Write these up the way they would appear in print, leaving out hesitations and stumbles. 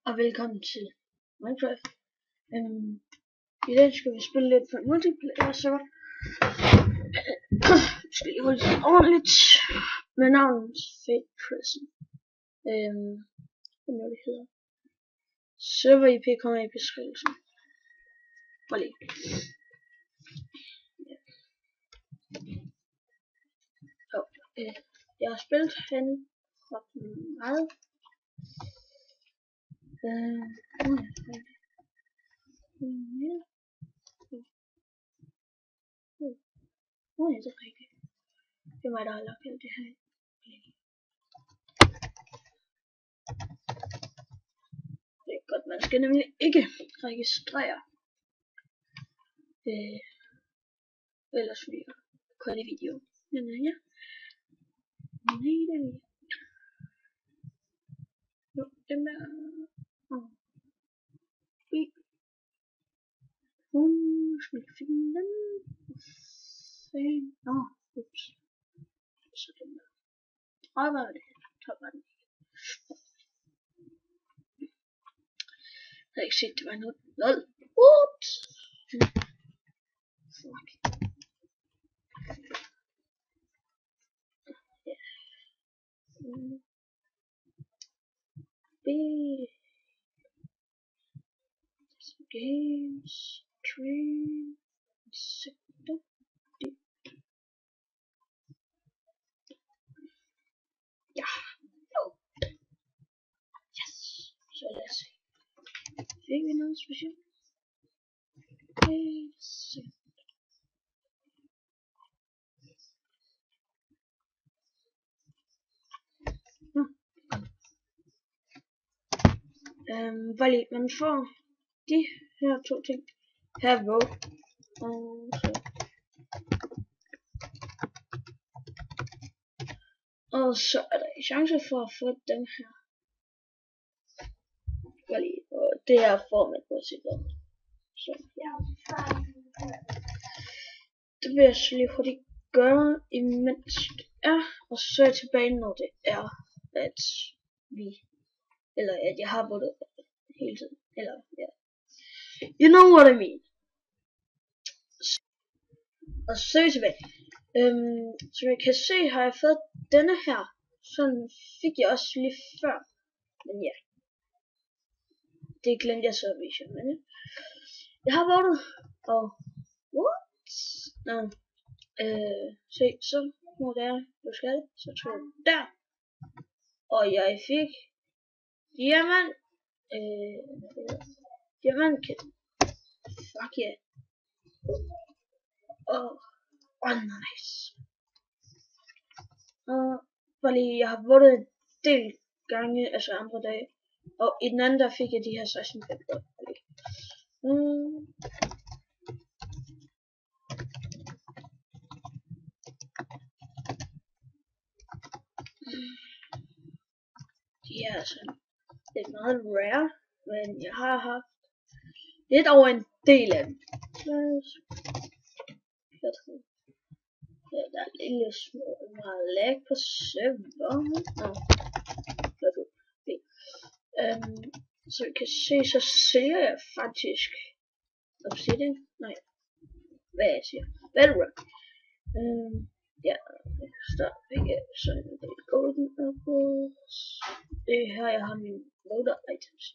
Og velkommen til Minecraft. I dag skal vi spille lidt for multiplayer server. Vi skal lige holde det ordentligt med navnet Fate Prison. Hvad det hedder. Server IP kommer i beskrivelsen. Bare lige. Jeg har spillet henne ret meget. Det er rigtigt. Det er mig, der har lagt alt det her. Det er godt, man skal nemlig ikke registrere. Ellers vil jeg kolde video. Men ja. Nej, det er jo, den der. Hun skal finde den. Ups. Så den der. Og hvad er det? Så var den. Jeg havde ikke set, det var noget. Lol. Ups. Fuck. Games, train, sector, deep. Yeah, no. Yes. So let's see. Figure out special. Vali, man får de her to ting. Her vote. Og så er der en chance for at få dem her. Vali, og det er formet på sit land. Så ja. Det vil jeg så lige hurtigt gøre, imens det er. Og så er jeg tilbage, når det er, at vi, eller at jeg har vundet hele tiden. Eller ja. You know what I mean. Og så er vi tilbage. Som jeg kan se, har jeg fået denne her. Sådan fik jeg også lige før. Men ja. Det glemte jeg så at vise. Men ja. Jeg har vundet. Og what? Nå. Se, så må det er, du skal. Så tror jeg der. Og jeg fik diamant. Diamantkit. Fuck yeah. Nice. Og lige, jeg har vundet en del gange, altså andre dage. Og i den anden, der fik jeg de her 16 femter. De er altså lidt meget rare, men jeg har haft lidt over en del af dem. Der er lille små meget lag på serveren. Så I kan se, så sælger jeg faktisk obsidian. Nej, hvad jeg siger. Bedrock. Ja, start ikke så en del golden apples. Det her jeg har mine loader items.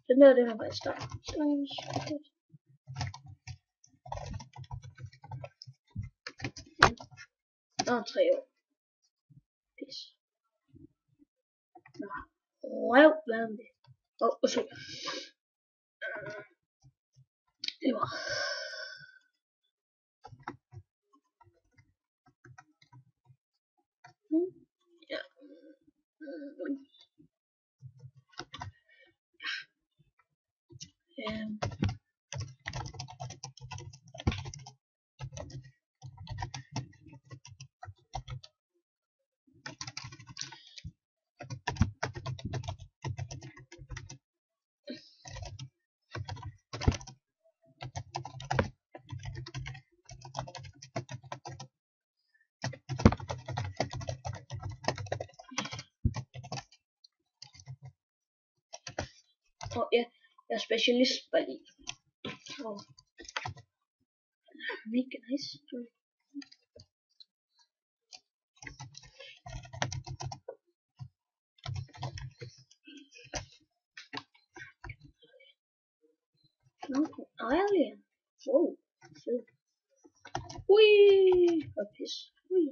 Den der, det har bare start. Nå, 3 år. Pis. Nå, røv, hvad er det? Så. Det var. Ja. Og ja, jeg er specialist Bali. Og mega nice. Alien. Wow, fed. Ui, og pis. Ui.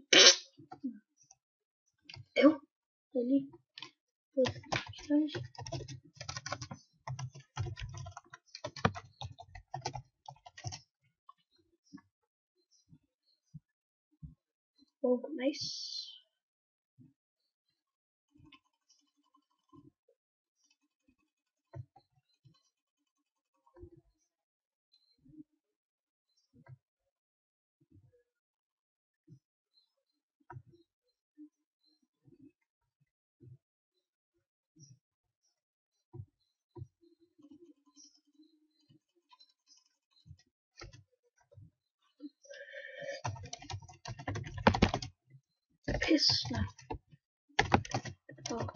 Øv, det er lige. Oh, nice. Pis, nej. Oh.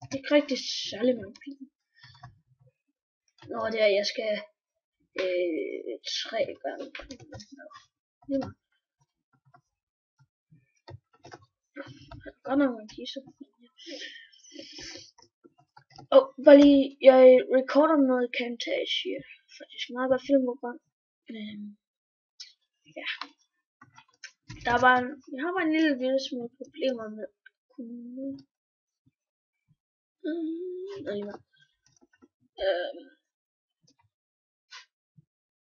Det er ikke rigtig særlig mange penge. Nå, det er, jeg skal 3 gange. Nå, det var godt nok en kisse. Bare lige, jeg recorder noget Camtasia her. Faktisk meget godt filmprogram. Ja. Jeg har bare en lille bitte smule problemer med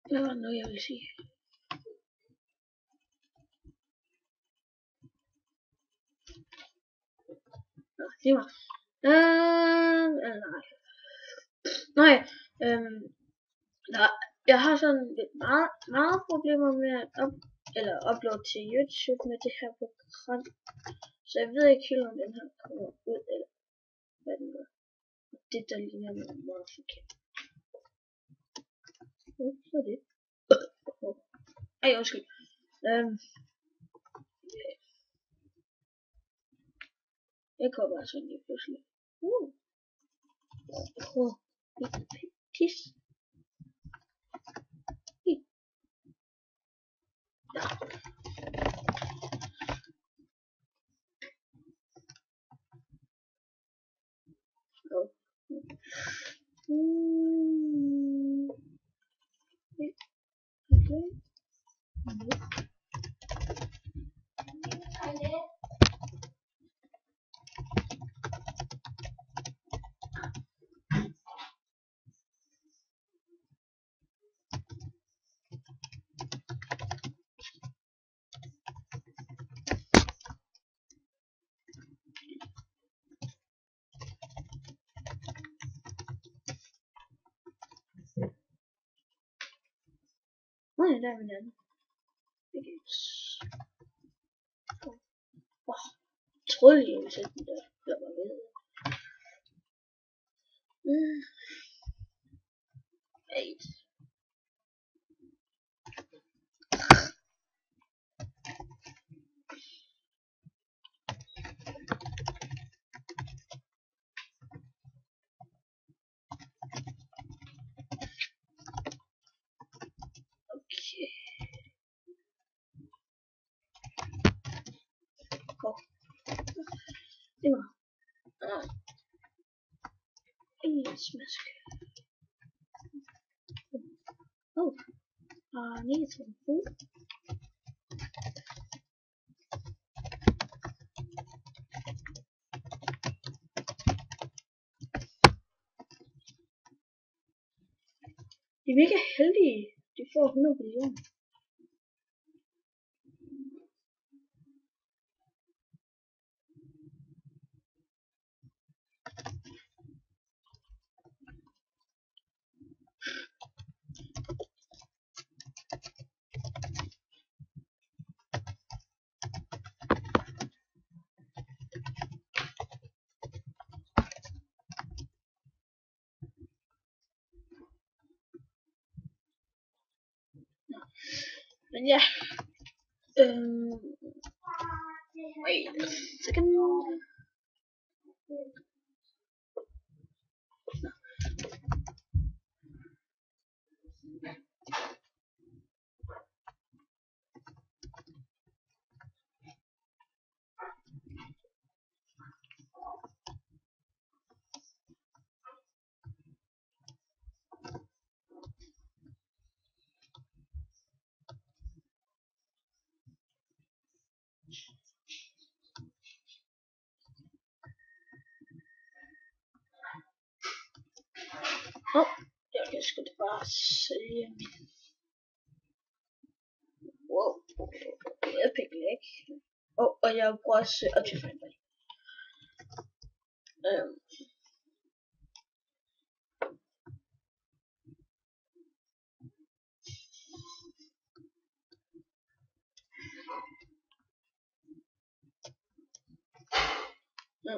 hvad var det nu, jeg ville sige? Nå, det var nej. Jeg har sådan lidt meget problemer med at uploade til YouTube med det her program. Så jeg ved ikke helt, om den her kommer ud, eller hvad den gør. Det der ligner noget meget forkert. Så er det. Ej, undskyld. Jeg kommer bare sådan lige pludselig. Tis. Ja. Nej, der er min anden. Troede jeg ville sætte den der. Jeg var ved. Det var en smask. I need some food. De er mega heldige. De får 100 millioner. Men ja, Wait a second. Jeg skal det bare sælge min. Wow, epic lag. Og jeg bruger også Optifine. Jeg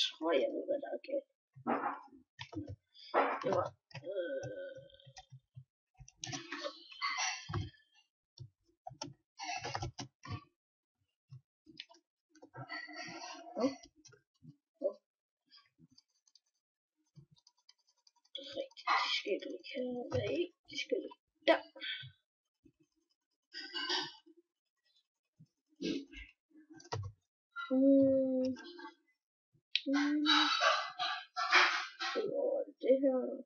tror jeg ved hvad der er galt. Det var det skal ikke her, det skal ikke der. Det her.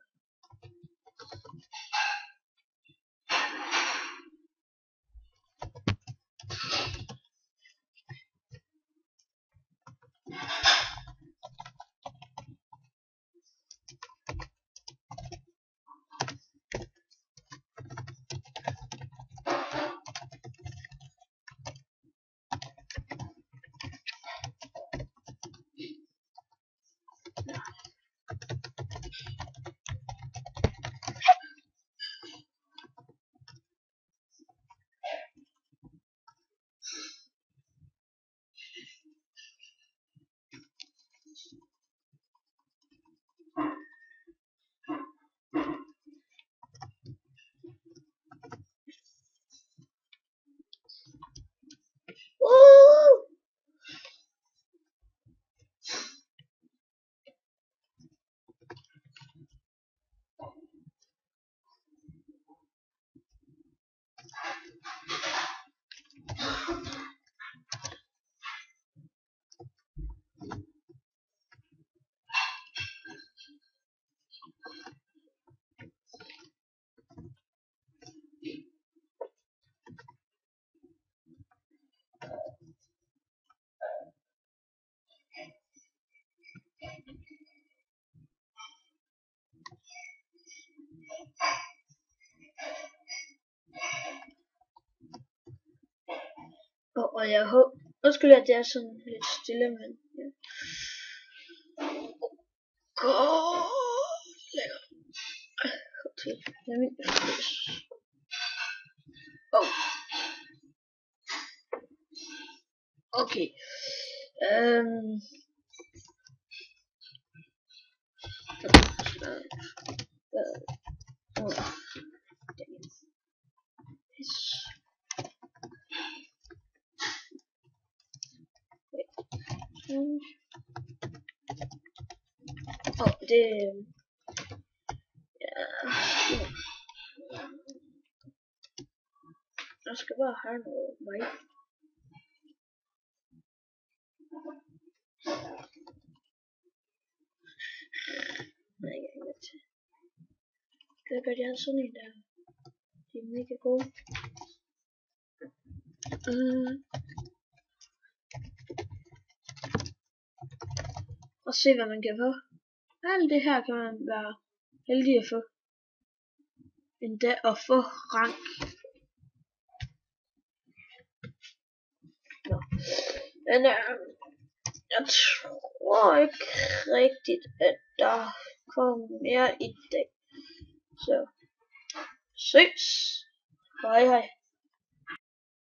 Og jeg håber, undskyld at det er sådan lidt stille, men ja. Lækker. Okay. Det ja. Jeg skal bare have noget vej. Nej, jeg er ikke til. Kan jeg gøre det her sådan en der? Det er mega god. Og se hvad man kan få. Alt det her kan man være heldig at få. Endda at få rank. Nå. Men jeg tror ikke rigtigt at der kommer mere i dag. Så ses. Hej hej.